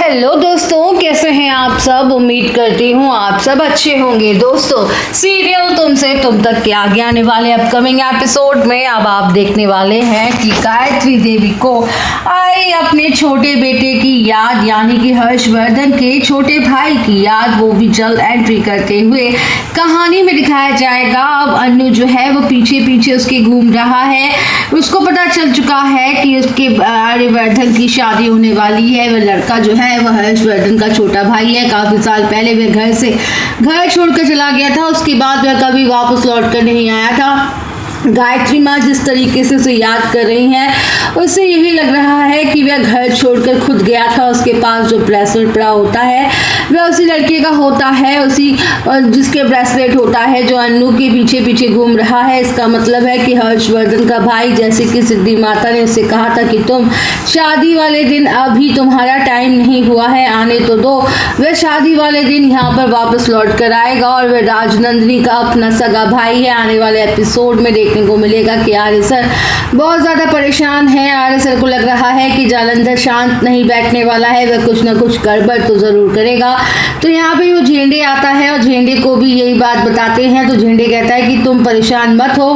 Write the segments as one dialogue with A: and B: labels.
A: Hello दोस्तों, कैसे हैं आप सब। उम्मीद करती हूँ आप सब अच्छे होंगे। दोस्तों, सीरियल तुमसे तुम तक के आगे आने वाले अपकमिंग एपिसोड में अब आप देखने वाले हैं कि गायत्री देवी को आई अपने छोटे बेटे की याद, यानी कि हर्षवर्धन के छोटे भाई की याद, वो भी जल्द एंट्री करते हुए कहानी में दिखाया जाएगा। अब अन्नू जो है वो पीछे पीछे उसके घूम रहा है। उसको पता चल चुका है कि उसके आर्यवर्धन की शादी होने वाली है। वह लड़का जो है वह हर्षवर्धन का छोटा भाई है। काफी साल पहले वह घर छोड़कर चला गया था। उसके बाद वह कभी वापस लौट कर नहीं आया था। गायत्री माँ जिस तरीके से उसे याद कर रही हैं, उससे यही लग रहा है कि वह घर छोड़कर खुद गया था। उसके पास जो ब्रेसलेट पड़ा होता है वह उसी लड़के का होता है, उसी जिसके ब्रेसलेट होता है जो अन्नू के पीछे पीछे घूम रहा है। इसका मतलब है कि हर्षवर्धन का भाई, जैसे कि सिद्धि माता ने उससे कहा था कि तुम शादी वाले दिन, अभी तुम्हारा टाइम नहीं हुआ है, आने तो दो, वह शादी वाले दिन यहाँ पर वापस लौट कर आएगा। और वह राजनंदिनी का अपना सगा भाई है। आने वाले एपिसोड में देखने को मिलेगा कि आर्य सर बहुत ज़्यादा परेशान है। आर्य सर को लग रहा है कि जालंधर शांत नहीं बैठने वाला है, वह कुछ ना कुछ गड़बड़ तो ज़रूर करेगा। तो यहाँ पे वो झेंडे आता है और झेंडे को भी यही बात बताते हैं। तो झेंडे कहता है कि तुम परेशान मत हो,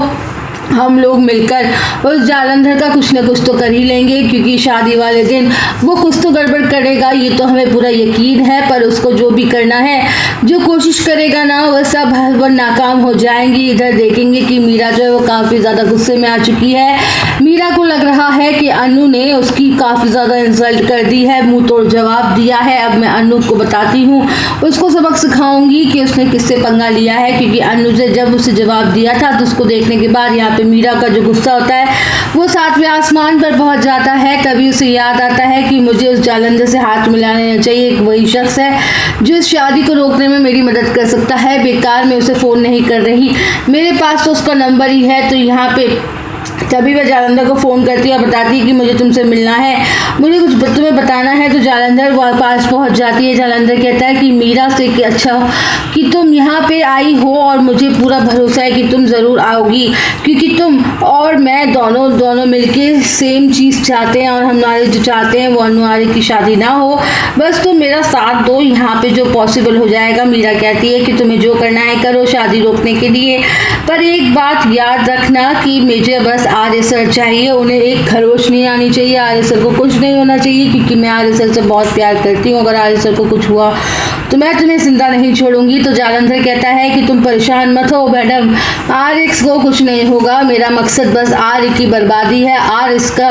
A: हम लोग मिलकर उस जालंधर का कुछ न कुछ तो कर ही लेंगे, क्योंकि शादी वाले दिन वो कुछ तो गड़बड़ करेगा, ये तो हमें पूरा यकीन है। पर उसको जो भी करना है, जो कोशिश करेगा ना, वह सब वो नाकाम हो जाएंगी। इधर देखेंगे कि मीरा जो है वो काफ़ी ज़्यादा गुस्से में आ चुकी है। मीरा को लग रहा है कि अन्नू ने उसकी काफ़ी ज़्यादा इंसल्ट कर दी है, मुंह तोड़ जवाब दिया है। अब मैं अन्नू को बताती हूँ, उसको सबक सिखाऊंगी कि उसने किससे पंगा लिया है। क्योंकि अन्नू से जब उसे जवाब दिया था तो उसको देखने के बाद यहाँ पे मीरा का जो गुस्सा होता है वो सातवें आसमान पर पहुंच जाता है। तभी उसे याद आता है कि मुझे उस जालंधर से हाथ मिला लेना चाहिए। एक वही शख्स है जो इस शादी को रोकने में मेरी मदद कर सकता है। बेकार में उसे फ़ोन नहीं कर रही, मेरे पास तो उसका नंबर ही है। तो यहाँ पे तभी वह जालंधर को फ़ोन करती है और बताती है कि मुझे तुमसे मिलना है, मुझे कुछ तुम्हें बताना है। तो जालंधर पास पहुंच जाती है। जालंधर कहता है कि मीरा से कि अच्छा कि तुम यहाँ पे आई हो और मुझे पूरा भरोसा है कि तुम ज़रूर आओगी, क्योंकि तुम और मैं दोनों मिलके सेम चीज़ चाहते हैं। और हमारे जो चाहते हैं वो अन्नू आर्य की शादी ना हो, बस तुम मेरा साथ दो, यहाँ पे जो पॉसिबल हो जाएगा। मीरा कहती है कि तुम्हें जो करना है करो शादी रोकने के लिए, पर एक बात याद रखना कि मुझे बस आर्य सर चाहिए, उन्हें एक खरोच नहीं आनी चाहिए, आर्य सर को कुछ नहीं होना चाहिए, क्योंकि मैं आर्य सर से बहुत प्यार करती हूँ। अगर आर्य सर को कुछ हुआ तो मैं तुम्हें जिंदा नहीं छोड़ूंगी। तो जालंधर कहता है कि तुम परेशान मत हो मैडम, आर्य को कुछ नहीं होगा, मेरा मकसद बस आर्य की बर्बादी है। आर्य इसका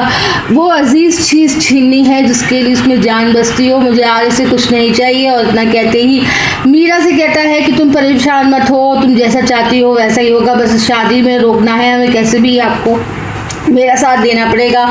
A: वो अजीज चीज़ छीननी है जिसके लिए उसमें जान बसती हो, मुझे आर्य से कुछ नहीं चाहिए। और इतना कहते ही मीरा से कहता है कि तुम परेशान मत हो, तुम जैसा चाहती हो वैसा ही होगा, बस शादी में रोकना है हमें, कैसे भी आपको मेरा साथ देना पड़ेगा।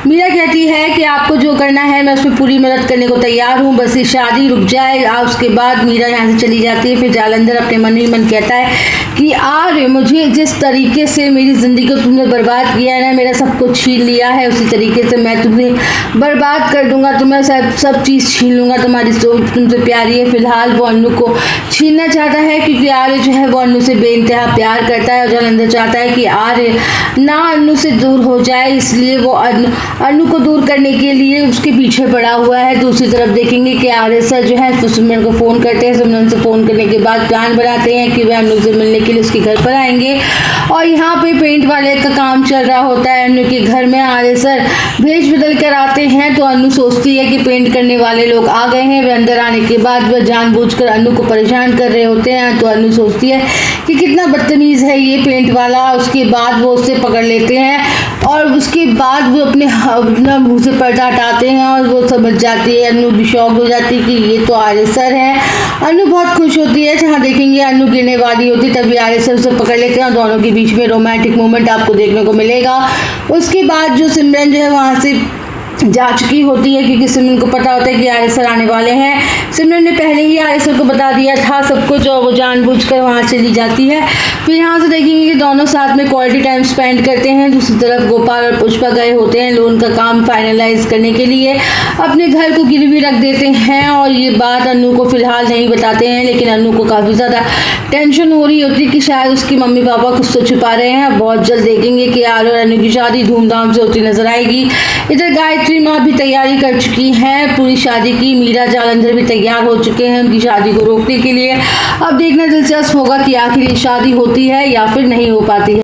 A: मीरा कहती है कि आपको जो करना है मैं उसमें पूरी मदद करने को तैयार हूँ, बस ये शादी रुक जाए। उसके बाद मीरा यहाँ से चली जाती है। फिर जालंधर अपने मन ही मन कहता है कि आर्य, मुझे जिस तरीके से मेरी ज़िंदगी को तुमने बर्बाद किया है ना, मेरा सब कुछ छीन लिया है, उसी तरीके से मैं तुम्हें बर्बाद कर दूंगा, तुम्हें सब चीज़ छीन लूँगा। तुम्हारी सोच तुमसे प्यारी है। फिलहाल वो अन्नू को छीनना चाहता है, क्योंकि आर्य जो है वो अन्नू से बेइंतहा प्यार करता है। और जालंधर चाहता है कि आर्य ना अन्नू से दूर हो जाए, इसलिए वो अन्नू को दूर करने के लिए उसके पीछे पड़ा हुआ है। दूसरी तरफ देखेंगे कि आर्य सर जो है सिमरन को फ़ोन करते हैं। सिमरन से फ़ोन करने के बाद प्लान बनाते हैं कि वे अन्नू से मिलने के लिए उसके घर पर आएंगे। और यहाँ पे पेंट वाले का काम चल रहा होता है अन्नू के घर में। आर्य सर भेज बदल कर आते हैं तो अन्नू सोचती है कि पेंट करने वाले लोग आ गए हैं। वे अंदर आने के बाद वह जानबूझकर अन्नू को परेशान कर रहे होते हैं। तो अन्नू सोचती है कि कितना बदतमीज़ है ये पेंट वाला। उसके बाद वो उससे पकड़ लेते हैं और उसके बाद वो अपना मुँह से पर्दा हटाते हैं और वो समझ जाती है। अन्नू भी शॉक हो जाती है कि ये तो आर्य सर है। अन्नू बहुत खुश होती है। जहाँ देखेंगे अन्नू गिरने वाली होती है, तभी आर्य सर उसे पकड़ लेते हैं और दोनों के बीच में रोमांटिक मोमेंट आपको देखने को मिलेगा। उसके बाद जो सिमरन जो है वहाँ से जा चुकी होती है, क्योंकि सिमरन को पता होता है कि आर्य सर आने वाले हैं। सिमरन ने पहले ही आर्य सर को बता दिया था सब कुछ, और वो जानबूझकर वहाँ चली जाती है। फिर यहाँ से देखेंगे कि दोनों साथ में क्वालिटी टाइम स्पेंड करते हैं। दूसरी तरफ गोपाल और पुष्पा गए होते हैं लोन का काम फाइनलाइज करने के लिए, अपने घर को गिरवी रख देते हैं। और ये बात अन्नू को फिलहाल नहीं बताते हैं, लेकिन अन्नू को काफ़ी ज़्यादा टेंशन हो रही होती है कि शायद उसकी मम्मी पापा कुछ तो छुपा रहे हैं। बहुत जल्द देखेंगे कि आर्य और अन्नू की शादी धूमधाम से होती नजर आएगी। इधर गायत्री गायत्री माँ भी तैयारी कर चुकी हैं पूरी शादी की। मीरा जालंधर भी तैयार हो चुके हैं उनकी शादी को रोकने के लिए। अब देखना दिलचस्प होगा कि आखिर ये शादी होती है या फिर नहीं हो पाती है।